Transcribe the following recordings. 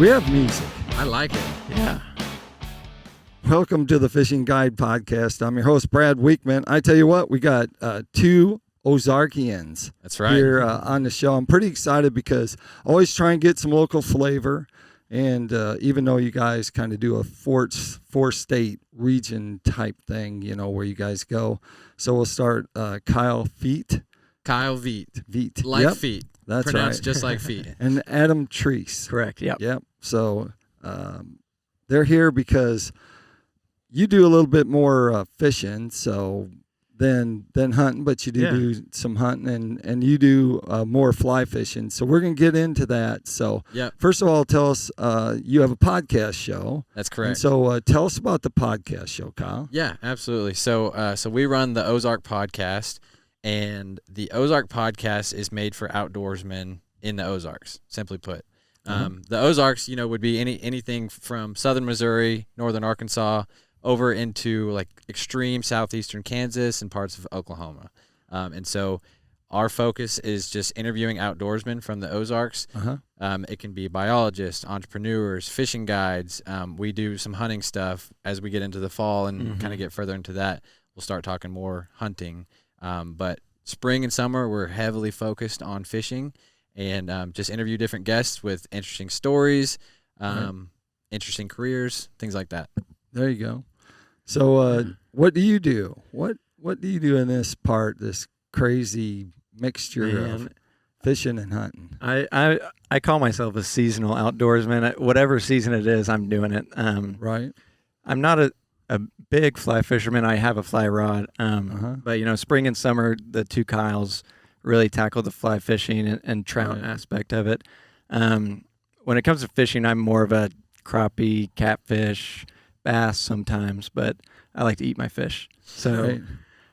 We have music. I like it. Yeah. Welcome to the Fishing Guide Podcast. I'm your host, Brad Wiegmann. I tell you what, we got two Ozarkians. That's right. Here on the show. I'm pretty excited because I always try and get some local flavor. And even though you guys kind of do a four-state region type thing, you know, where you guys go. So we'll start Kyle Veit. Kyle Veit. Veit. Like yep. feet. That's Pronounced right. just like feet. And Adam Treece. Correct. Yep. Yep. So they're here because you do a little bit more fishing, so than hunting, but you do some hunting, and you do more fly fishing. So we're gonna get into that. So first of all, tell us you have a podcast show. That's correct. And so tell us about the podcast show, Kyle. Yeah, absolutely. So we run the Ozark Podcast, and the Ozark Podcast is made for outdoorsmen in the Ozarks. Simply put, the Ozarks, you know, would be anything from southern Missouri, northern Arkansas, over into like extreme southeastern Kansas and parts of Oklahoma. And so our focus is just interviewing outdoorsmen from the Ozarks. It can be biologists, entrepreneurs, fishing guides. We do some hunting stuff as we get into the fall and kind of get further into that. We'll start talking more hunting. But spring and summer, we're heavily focused on fishing and just interview different guests with interesting stories, interesting careers, things like that. There you go. So what do you do? What do you do in this crazy mixture of fishing and hunting? I call myself a seasonal outdoorsman. Whatever season it is, I'm doing it. Right. I'm not a big fly fisherman. I have a fly rod. But, you know, spring and summer, the two Kyles really tackle the fly fishing and trout aspect of it. When it comes to fishing, I'm more of a crappie, catfish, bass sometimes, but I like to eat my fish. So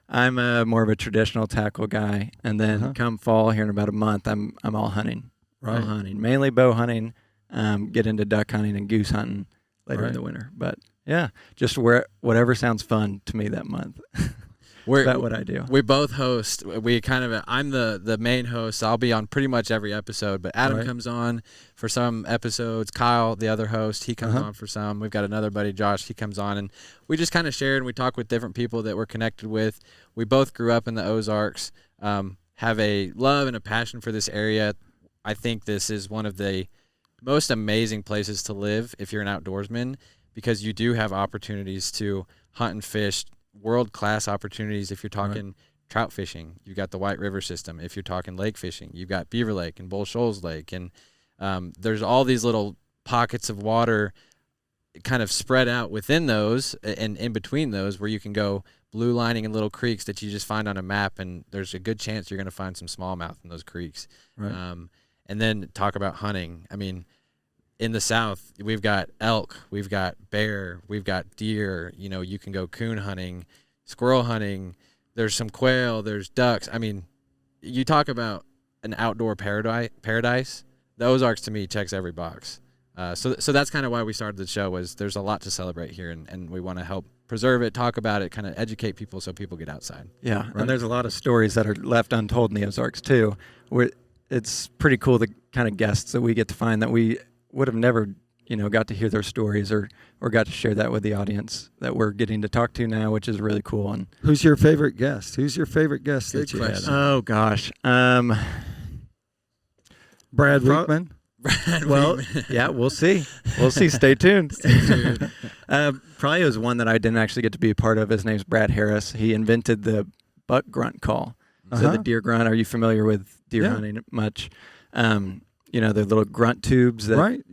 I'm more of a traditional tackle guy. And then come fall here in about a month, I'm all hunting. All hunting. Mainly bow hunting, get into duck hunting and goose hunting later in the winter. But yeah, just whatever sounds fun to me that month. That's what I do. We both host. I'm the main host. I'll be on pretty much every episode, but Adam comes on for some episodes. Kyle, the other host, he comes on for some. We've got another buddy, Josh, he comes on, and we just kind of share and we talk with different people that we're connected with. We both grew up in the Ozarks, have a love and a passion for this area. I think this is one of the most amazing places to live if you're an outdoorsman, because you do have opportunities to hunt and fish, world-class opportunities. If you're talking trout fishing, you've got the White River system. If you're talking lake fishing, you've got Beaver Lake and Bull Shoals Lake. And there's all these little pockets of water kind of spread out within those and in between those where you can go blue lining in little creeks that you just find on a map, and there's a good chance you're going to find some smallmouth in those creeks. And then talk about hunting. I mean, in the South, we've got elk, we've got bear, we've got deer. You know, you can go coon hunting, squirrel hunting. There's some quail, there's ducks. I mean, you talk about an outdoor paradise. The Ozarks, to me, checks every box. So that's kind of why we started the show, was there's a lot to celebrate here, and we want to help preserve it, talk about it, kind of educate people so people get outside. Yeah, and there's a lot of stories that are left untold in the Ozarks, too. It's pretty cool, the kind of guests that we get to find that we would have never, you know, got to hear their stories or got to share that with the audience that we're getting to talk to now, which is really cool. And who's your favorite guest? That you had? Oh gosh, Brad Wiegmann. Yeah, we'll see. Stay tuned. Probably was one that I didn't actually get to be a part of. His name's Brad Harris. He invented the buck grunt call. So the deer grunt. Are you familiar with deer hunting much? You know, the little grunt tubes that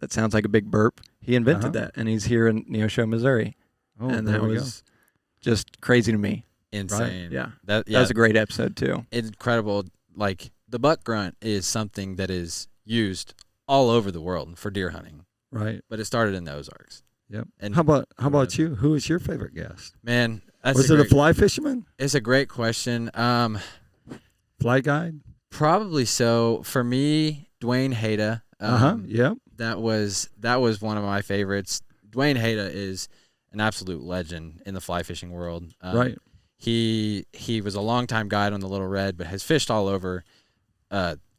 sounds like a big burp. He invented that, and he's here in Neosho, Missouri. And that was just crazy to me. Insane. Right? Yeah. That was a great episode, too. Incredible. Like, the buck grunt is something that is used all over the world for deer hunting. Right. But it started in the Ozarks. Yep. And how about you? Who was your favorite guest? Man, was it a fly fisherman? It's a great question. Fly guide? Probably so. For me, Dwayne Hayda. Yep. That was one of my favorites. Dwayne Hayda is an absolute legend in the fly fishing world. Right. He was a longtime guide on the Little Red, but has fished all over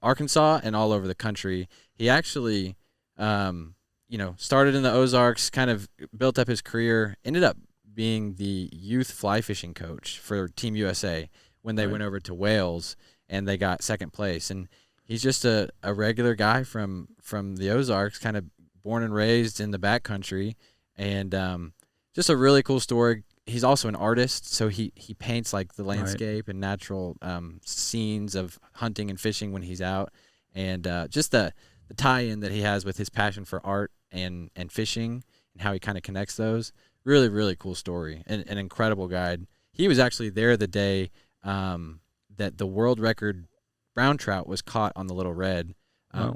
Arkansas and all over the country. He actually started in the Ozarks, kind of built up his career, ended up being the youth fly fishing coach for Team USA when they went over to Wales and they got second place. And he's just a regular guy from the Ozarks, kind of born and raised in the backcountry, and just a really cool story. He's also an artist, so he paints like the landscape and natural scenes of hunting and fishing when he's out, and just the tie-in that he has with his passion for art and fishing and how he kind of connects those. Really, really cool story, and an incredible guide. He was actually there the day that the world record brown trout was caught on the Little Red.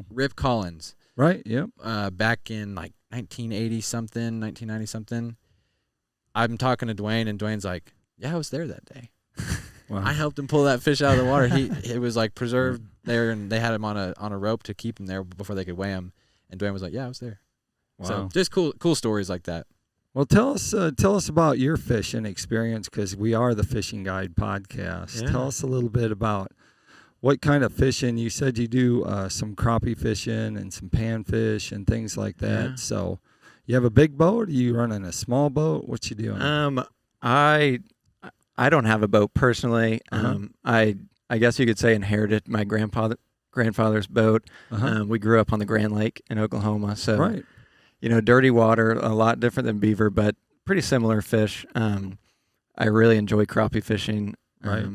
Rip Collins. Right, yep. Back in like 1980-something, 1990-something. I'm talking to Dwayne, and Dwayne's like, yeah, I was there that day. Wow. I helped him pull that fish out of the water. It was like preserved there, and they had him on a rope to keep him there before they could weigh him. And Dwayne was like, yeah, I was there. Wow. So just cool stories like that. Well, tell us about your fishing experience, because we are the Fishing Guide podcast. Yeah. Tell us a little bit about what kind of fishing. You said you do some crappie fishing and some panfish and things like that. Yeah. So you have a big boat? Are you running a small boat? What you doing? I don't have a boat personally. I guess you could say inherited my grandfather's boat. We grew up on the Grand Lake in Oklahoma, so right. Dirty water, a lot different than beaver, but pretty similar fish. I really enjoy crappie fishing. Right.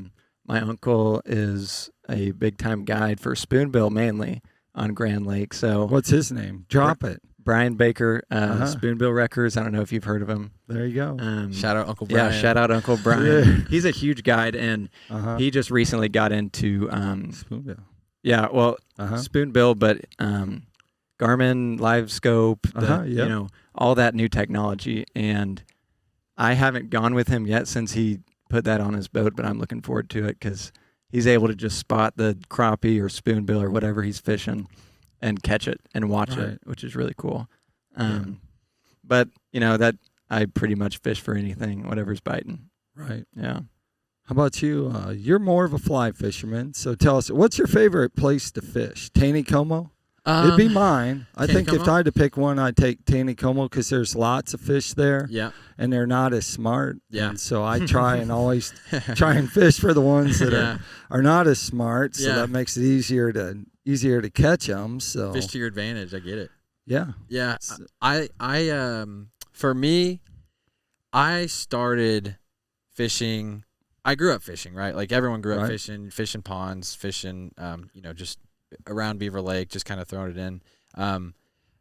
My uncle is a big time guide for spoonbill mainly on Grand Lake. So what's his name? Drop it. Brian Baker, Spoonbill Records. I don't know if you've heard of him. There you go. Shout out Uncle Brian. Yeah, shout out Uncle Brian. He's a huge guide, and he just recently got into Spoonbill. Yeah, well, Spoonbill, but Garmin, Live Scope, all that new technology. And I haven't gone with him yet since he put that on his boat, but I'm looking forward to it because he's able to just spot the crappie or spoonbill or whatever he's fishing and catch it and watch it, which is really cool. But, that I pretty much fish for anything, whatever's biting. Right. Yeah. How about you? You're more of a fly fisherman, so tell us, what's your favorite place to fish? Taneycomo? It'd be mine. I think if I had to pick one, I'd take Taneycomo because there's lots of fish there. Yeah. And they're not as smart. Yeah. And so I try and always try and fish for the ones that are not as smart. So that makes it easier to catch them. So fish to your advantage. I get it. Yeah. Yeah. For me, I started fishing. I grew up fishing, right? Like everyone grew up fishing ponds, fishing, just around Beaver Lake, just kind of throwing it in.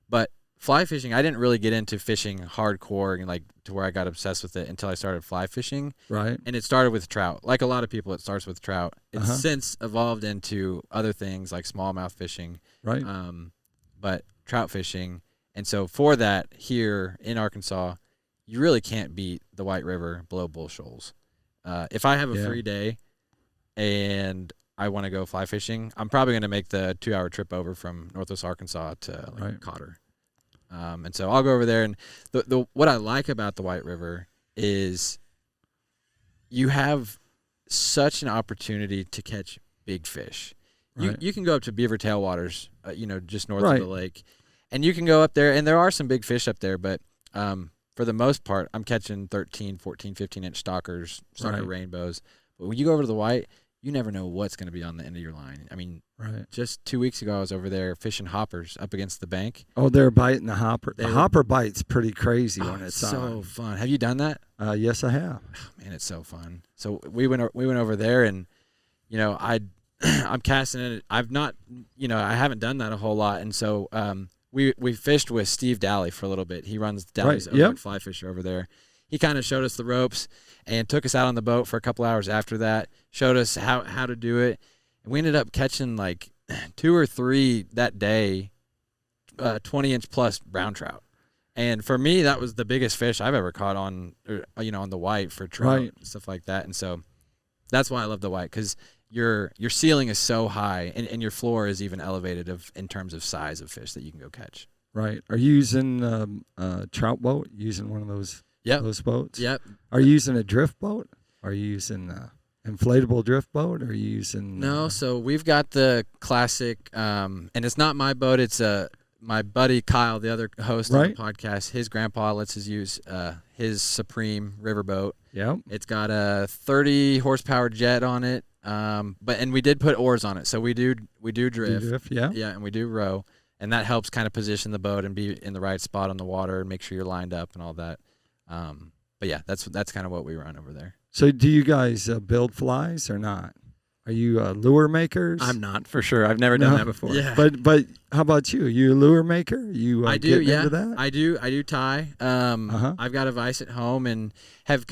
But fly fishing, I didn't really get into fishing hardcore and like to where I got obsessed with it until I started fly fishing. Right. And it started with trout. Like a lot of people, it starts with trout. It's since evolved into other things like smallmouth fishing. Right. But trout fishing. And so for that, here in Arkansas, you really can't beat the White River below Bull Shoals. If I have a free day and I want to go fly fishing, I'm probably going to make the 2-hour trip over from Northwest Arkansas to Cotter. And so I'll go over there. And the what I like about the White River is you have such an opportunity to catch big fish. You can go up to Beaver Tailwaters, just north of the lake, and you can go up there, and there are some big fish up there, but for the most part, I'm catching 13, 14, 15-inch stocker rainbows. But when you go over to the White, you never know what's going to be on the end of your line. I mean, just 2 weeks ago, I was over there fishing hoppers up against the bank. Oh, they're biting the hopper. The hopper bite's pretty crazy when it's so fun. Have you done that? Yes, I have. Oh, man, it's so fun. So we went over there, and I'm casting it. I've not, I haven't done that a whole lot, and so we fished with Steve Daly for a little bit. He runs Daly's Ozark Fly Fisher over there. He kind of showed us the ropes and took us out on the boat for a couple hours after that, showed us how to do it. And we ended up catching like 2 or 3 that day, 20-inch plus brown trout. And for me, that was the biggest fish I've ever caught on the White for trout and stuff like that. And so that's why I love the White, because your ceiling is so high and your floor is even elevated in terms of size of fish that you can go catch. Right. Are you using a trout boat? Using one of those boats? Yep. Are you using a drift boat? Are you using inflatable drift boat? Or are you using No, so we've got the classic, and it's not my boat. It's my buddy Kyle, the other host right. on the podcast, his grandpa lets us use his Supreme riverboat. Yeah. It's got a 30 horsepower jet on it. And we did put oars on it, so we do drift. Yeah. Yeah, and we do row, and that helps kind of position the boat and be in the right spot on the water and make sure you're lined up and all that. But yeah, that's kind of what we run over there. So do you guys build flies or not? Are you lure makers? I'm not, for sure. I've never done that before. Yeah. But how about you? You a lure maker? You I do, into that? I do tie. I've got a vise at home and have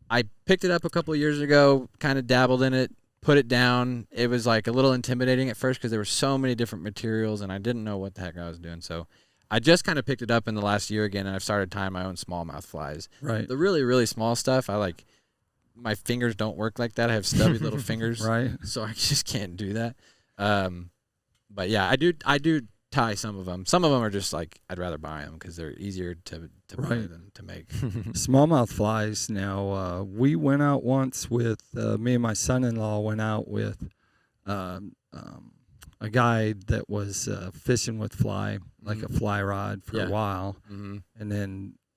I picked it up a couple of years ago, kind of dabbled in it, put it down. It was like a little intimidating at first because there were so many different materials and I didn't know what the heck I was doing. So I just kind of picked it up in the last year again, and I've started tying my own smallmouth flies. Right. The really, really small stuff, my fingers don't work like that. I have stubby little fingers. Right. So I just can't do that. But yeah, I do tie some of them. Some of them are just like, I'd rather buy them because they're easier to buy than to make. Smallmouth flies. Now, we went out once with, me and my son-in-law went out with a guy that was fishing with fly, like a fly rod for a while. Mm-hmm.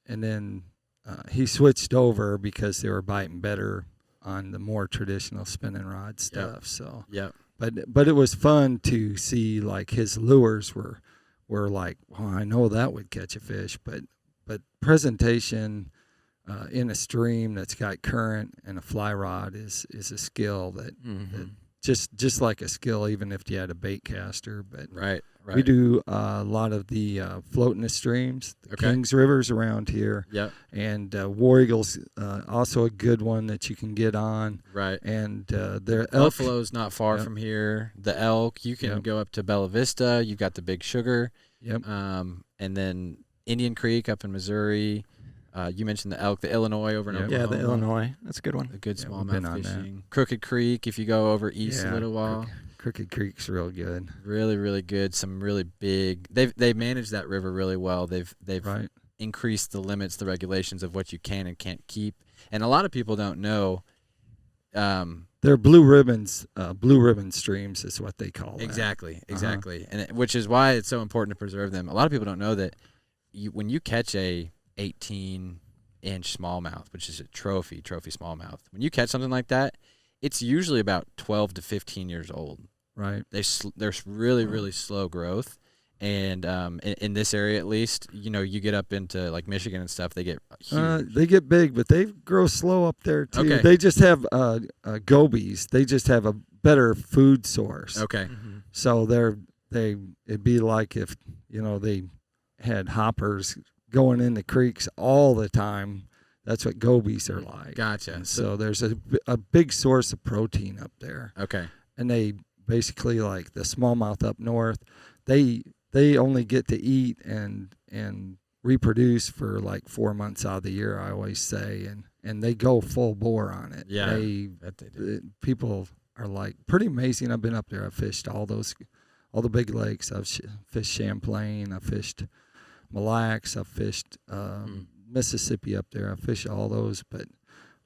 And then he switched over because they were biting better on the more traditional spinning rod stuff. Yep. So, but it was fun to see like his lures were like, well, I know that would catch a fish, but presentation in a stream that's got current and a fly rod is a skill that, that just like a skill, even if you had a bait caster. But right. We do a lot of the floating streams, the Kings Rivers around here. Yep. And War Eagle's also a good one that you can get on. Right. And their Buffalo's not far from here. The elk, you can go up to Bella Vista. You've got the Big Sugar. Yep. And then Indian Creek up in Missouri. You mentioned the elk, the Illinois over in Oklahoma. Yeah, the Illinois. That's a good one. A good smallmouth fishing. Crooked Creek, if you go over east a little while. Crooked Creek's real good. Really, really good. Some really big. They've managed that river really well. They've increased the limits, the regulations of what you can and can't keep. And a lot of people don't know. They're blue ribbon streams is what they call them. Exactly. And which is why it's so important to preserve them. A lot of people don't know that when you catch a 18-inch smallmouth, which is a trophy smallmouth, when you catch something like that, it's usually about 12 to 15 years old. Right. There's really, really slow growth. And in this area, at least, you get up into like Michigan and stuff, they get huge. They get big, but they grow slow up there too. Okay. They just have gobies. They just have a better food source. Okay. Mm-hmm. So it'd be like if, they had hoppers going in the creeks all the time. That's what gobies are like. Gotcha. And so there's a big source of protein up there. Okay. And they basically, like the smallmouth up north, they only get to eat and reproduce for like 4 months out of the year, I always say, and they go full bore on it. Yeah, that they do. People are like pretty amazing. I've been up there. I've fished all the big lakes. I've fished Champlain. I've fished Mille Lacs. I've fished Mississippi up there. I've fished all those. But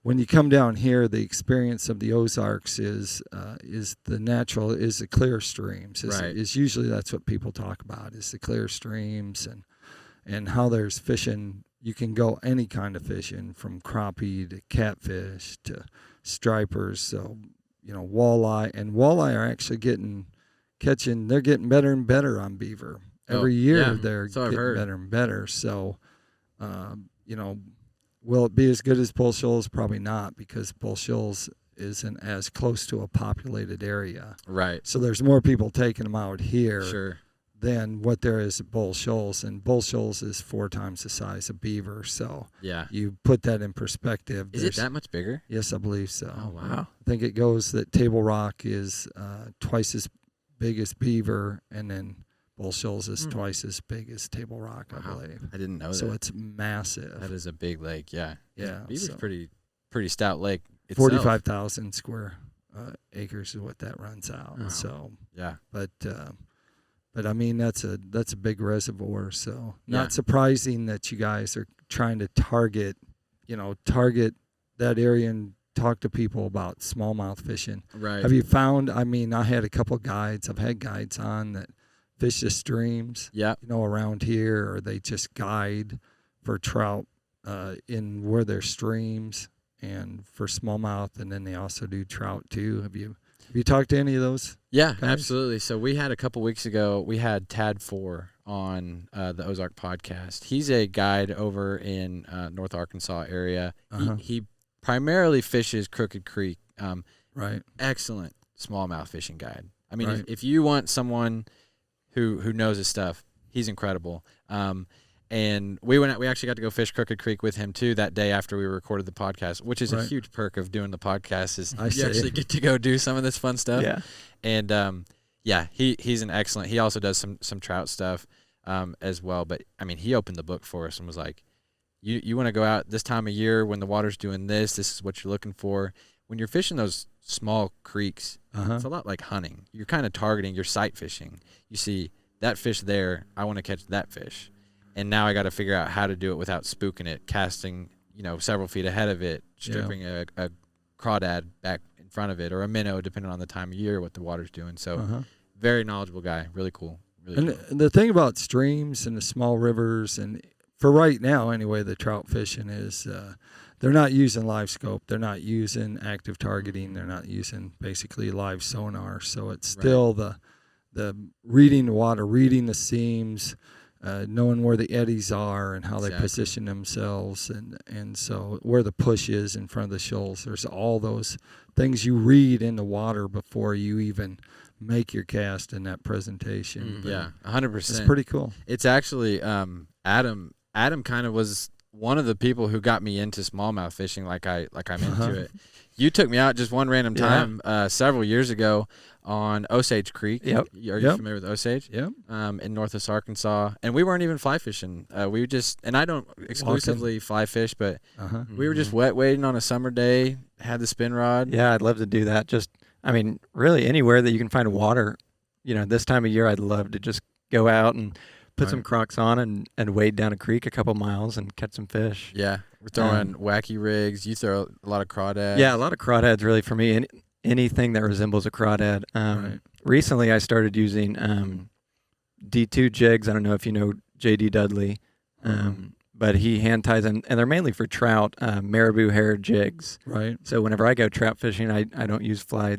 when you come down here, the experience of the Ozarks is the clear streams. Is usually that's what people talk about, is the clear streams and how there's fishing. You can go any kind of fishing, from crappie to catfish to stripers. So, walleye are actually they're getting better and better on beaver. Every year they're getting better and better. So, will it be as good as Bull Shoals? Probably not, because Bull Shoals isn't as close to a populated area. Right. So there's more people taking them out here than what there is at Bull Shoals. And Bull Shoals is 4 times the size of Beaver. So you put that in perspective. Is it that much bigger? Yes, I believe so. Oh, wow. I think it goes that Table Rock is twice as big as Beaver, and then Bull Shoals is twice as big as Table Rock, I believe. I didn't know that. So it's massive. That is a big lake, yeah. Yeah. Beaver's pretty stout lake itself. 45,000 square acres is what that runs out. Oh. So but I mean that's a big reservoir. So not surprising that you guys are trying to target that area and talk to people about smallmouth fishing. Right. Have you found? I mean, I had a couple guides. I've had guides on that fish the streams. Yeah. Around here, or they just guide for trout in where there's streams and for smallmouth, and then they also do trout too. Have you talked to any of those? Yeah, guys? Absolutely. So we had a couple weeks ago, we had Tad Four on the Ozark Podcast. He's a guide over in North Arkansas area. He primarily fishes Crooked Creek. Right. Excellent smallmouth fishing guide. I mean, if you want someone who knows his stuff, he's incredible. And we actually got to go fish Crooked Creek with him too that day after we recorded the podcast, which is a huge perk of doing the podcast is you actually get to go do some of this fun stuff. Yeah. And he's an excellent. He also does some trout stuff as well. But I mean, he opened the book for us and was like, "You want to go out this time of year when the water's doing this? This is what you're looking for. When you're fishing those small creeks, it's a lot like hunting. You're kind of targeting. You're sight fishing. You see that fish there. I want to catch that fish." And now I got to figure out how to do it without spooking it, casting, several feet ahead of it, stripping a crawdad back in front of it, or a minnow, depending on the time of year, what the water's doing. So very knowledgeable guy, really cool. Really cool. The thing about streams and the small rivers, and for right now anyway, the trout fishing is they're not using live scope. They're not using active targeting. They're not using basically live sonar. So it's still the reading the water, reading the seams, knowing where the eddies are and how they position themselves, and so where the push is in front of the shoals. There's all those things you read in the water before you even make your cast in that presentation. 100%. It's pretty cool. It's actually Adam kind of was one of the people who got me into smallmouth fishing like I'm into it. You took me out just one random time several years ago on Osage Creek. Yep. Are you familiar with Osage? Yep. In Northwest Arkansas. And we weren't even fly fishing. We just, and I don't exclusively fly fish, but we were just wet wading on a summer day, had the spin rod. Yeah, I'd love to do that. Really anywhere that you can find water, this time of year, I'd love to just go out and put some Crocs on and wade down a creek a couple miles and catch some fish. Yeah. We're throwing wacky rigs. You throw a lot of crawdads. Yeah, a lot of crawdads really for me. Anything that resembles a crawdad. Recently, I started using D2 jigs. I don't know if you know J.D. Dudley, but he hand ties them, and they're mainly for trout, marabou hair jigs. Right. So whenever I go trout fishing, I don't use fly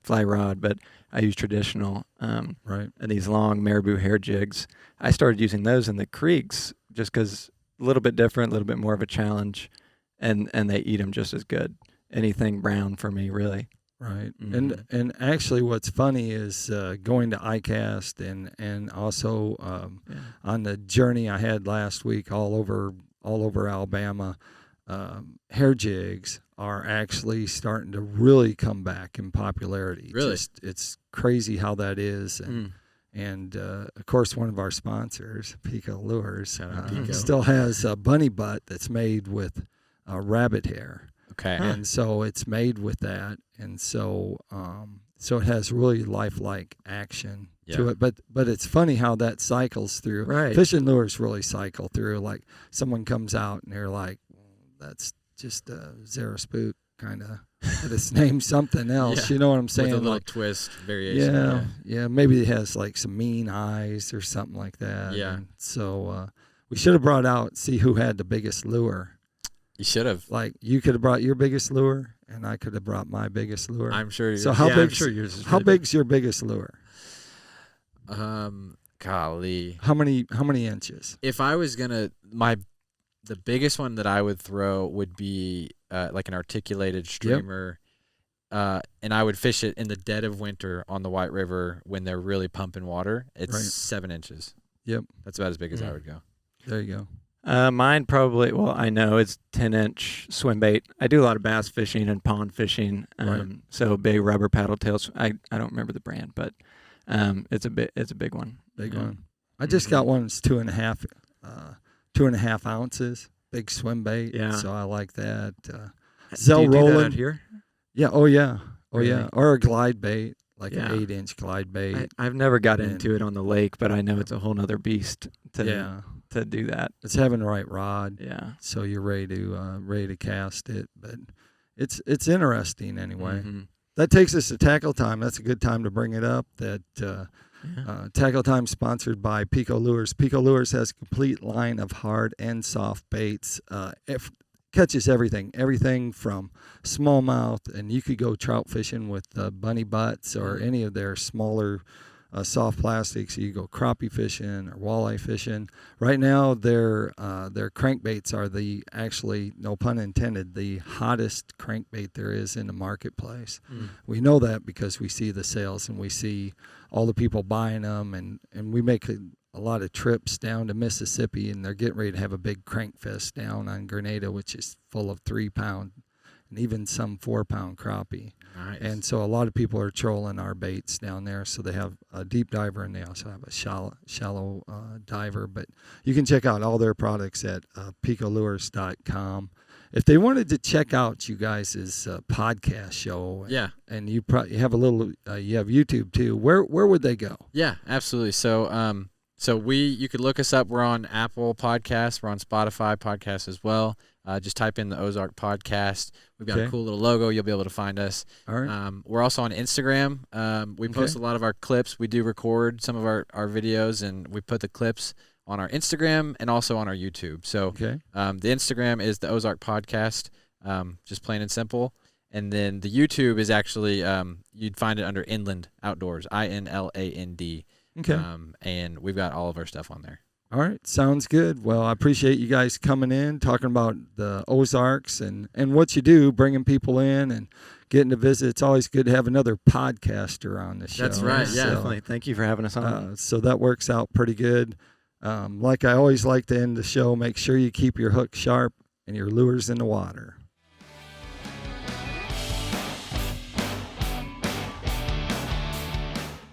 rod, but I use traditional. And these long marabou hair jigs. I started using those in the creeks just because a little bit different, a little bit more of a challenge, and they eat them just as good. Anything brown for me, really. Right. And actually what's funny is going to ICAST and also on the journey I had last week all over Alabama, hair jigs are actually starting to really come back in popularity. Really? It's crazy how that is. And of course, one of our sponsors, PICO Lures, still has a bunny butt that's made with rabbit hair. Okay. And so it's made with that, and so it has really lifelike action to it. But it's funny how that cycles through. Right. Fishing lures really cycle through. Like someone comes out and they're like, "That's just a Zara spook kind of." But it's named something else. You know what I'm saying? With a little like, twist variation. Yeah. Maybe it has like some mean eyes or something like that. Yeah. And so we should have brought out, see who had the biggest lure. You should have. Like you could have brought your biggest lure, and I could have brought my biggest lure. I'm sure. So how big? I'm sure yours is how big's your biggest lure? Golly. How many inches? If I was gonna, the biggest one that I would throw would be like an articulated streamer, and I would fish it in the dead of winter on the White River when they're really pumping water. It's 7 inches. Yep. That's about as big as I would go. There you go. Mine probably, I know it's 10-inch swim bait. I do a lot of bass fishing and pond fishing. So big rubber paddle tails. I don't remember the brand, but it's a big one. Big one. I just got one that's 2.5 ounces. Big swim bait. Yeah. So I like that. Zell rolling. Do that out here? Yeah. Oh yeah. Really? Yeah. Or a glide bait, like an 8-inch glide bait. I've never got into it on the lake, but I know it's a whole nother beast to do that. It's having the right rod. Yeah. So you're ready to cast it, but it's interesting anyway. That takes us to tackle time. That's a good time to bring it up. That Tackle Time sponsored by PICO Lures. PICO Lures has a complete line of hard and soft baits. Catches everything from smallmouth, and you could go trout fishing with bunny butts or any of their smaller soft plastics. You go crappie fishing or walleye fishing. Right now, their crankbaits are actually, no pun intended, the hottest crankbait there is in the marketplace. We know that because we see the sales and we see all the people buying them, and we make a lot of trips down to Mississippi, and they're getting ready to have a big crank fest down on Grenada, which is full of 3-pound and even some 4-pound crappie. Nice. And so a lot of people are trolling our baits down there. So they have a deep diver and they also have a shallow diver. But you can check out all their products at PicoLures.com. If they wanted to check out you guys' podcast show, and you probably have you have YouTube too, where would they go? Yeah, absolutely. So you could look us up. We're on Apple Podcasts. We're on Spotify Podcasts as well. Just type in the Ozark Podcast. We've got a cool little logo. You'll be able to find us. All right. We're also on Instagram. We post a lot of our clips. We do record some of our videos, and we put the clips on our Instagram and also on our YouTube. So the Instagram is the Ozark Podcast, just plain and simple. And then the YouTube is actually, you'd find it under Inland Outdoors, INLAND. Okay. And we've got all of our stuff on there. All right. Sounds good. Well, I appreciate you guys coming in, talking about the Ozarks and what you do, bringing people in and getting to visit. It's always good to have another podcaster on the show. That's right. Yeah, definitely. Thank you for having us on. So that works out pretty good. Like I always like to end the show, make sure you keep your hook sharp and your lures in the water.